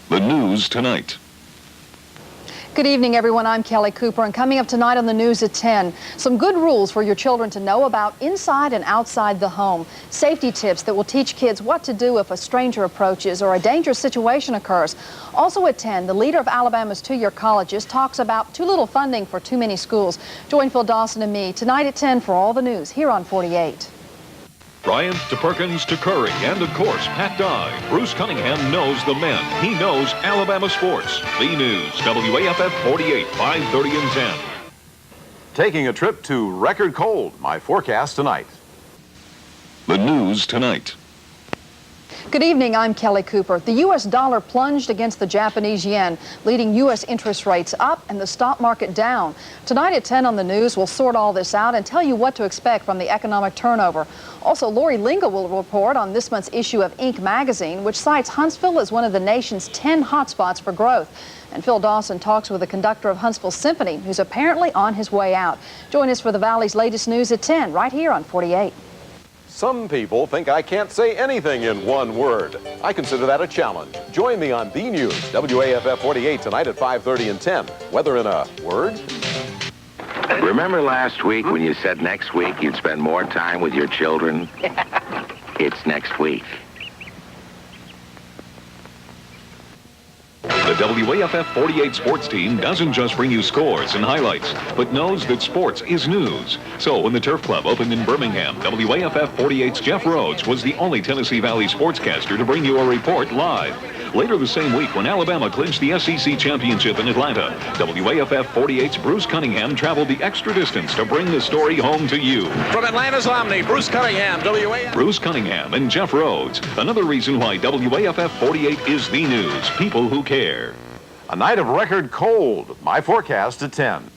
The news tonight. Good evening, everyone. I'm Kelly Cooper, and coming up tonight on the news at 10, some good rules for your children to know about inside and outside the home. Safety tips that will teach kids what to do if a stranger approaches or a dangerous situation occurs. Also at 10, the leader of Alabama's two-year colleges talks about too little funding for too many schools. Join Phil Dawson and me tonight at 10 for all the news here on 48. Bryant to Perkins to Curry, and of course, Pat Dye. Bruce Cunningham knows the men. He knows Alabama sports. The news, WAFF 48, 5:30 and 10. Taking a trip to record cold, my forecast tonight. The news tonight. Good evening, I'm Kelly Cooper. The U.S. dollar plunged against the Japanese yen, leading U.S. interest rates up and the stock market down. Tonight at 10 on the news, we'll sort all this out and tell you what to expect from the economic turnover. Also, Lori Linga will report on this month's issue of Inc. magazine, which cites Huntsville as one of the nation's 10 hotspots for growth. And Phil Dawson talks with the conductor of Huntsville Symphony, who's apparently on his way out. Join us for the Valley's latest news at 10, right here on 48. Some people think I can't say anything in one word. I consider that a challenge. Join me on The News, WAFF 48, tonight at 5:30 and 10. Whether in a word? Remember last week when you said next week you'd spend more time with your children? It's next week. The WAFF 48 sports team doesn't just bring you scores and highlights, but knows that sports is news. So when the Turf Club opened in Birmingham, WAFF 48's Jeff Rhodes was the only Tennessee Valley sportscaster to bring you a report live. Later the same week, when Alabama clinched the SEC championship in Atlanta, WAFF 48's Bruce Cunningham traveled the extra distance to bring the story home to you. From Atlanta's Omni, Bruce Cunningham, WAFF. Bruce Cunningham and Jeff Rhodes. Another reason why WAFF 48 is the news. People who care. A night of record cold. My forecast at 10.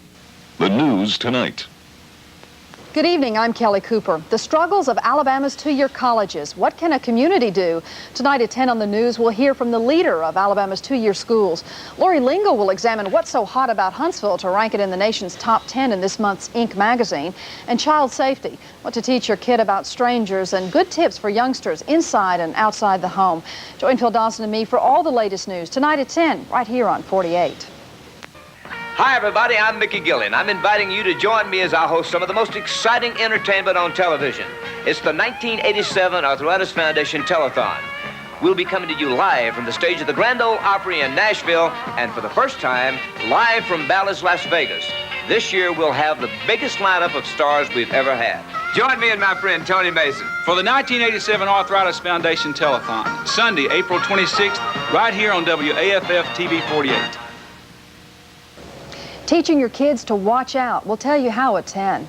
The news tonight. Good evening, I'm Kelly Cooper. The struggles of Alabama's two-year colleges. What can a community do? Tonight at 10 on the news, we'll hear from the leader of Alabama's two-year schools. Lori Linga will examine what's so hot about Huntsville to rank it in the nation's top 10 in this month's Inc. magazine. And child safety, what to teach your kid about strangers, and good tips for youngsters inside and outside the home. Join Phil Dawson and me for all the latest news tonight at 10, right here on 48. Hi, everybody. I'm Mickey Gillian. I'm inviting you to join me as I host some of the most exciting entertainment on television. It's the 1987 Arthritis Foundation Telethon. We'll be coming to you live from the stage of the Grand Ole Opry in Nashville, and for the first time, live from Bally's Las Vegas. This year, we'll have the biggest lineup of stars we've ever had. Join me and my friend Tony Mason for the 1987 Arthritis Foundation Telethon, Sunday, April 26th, right here on WAFF TV 48. Teaching your kids to watch out. We'll tell you how at 10.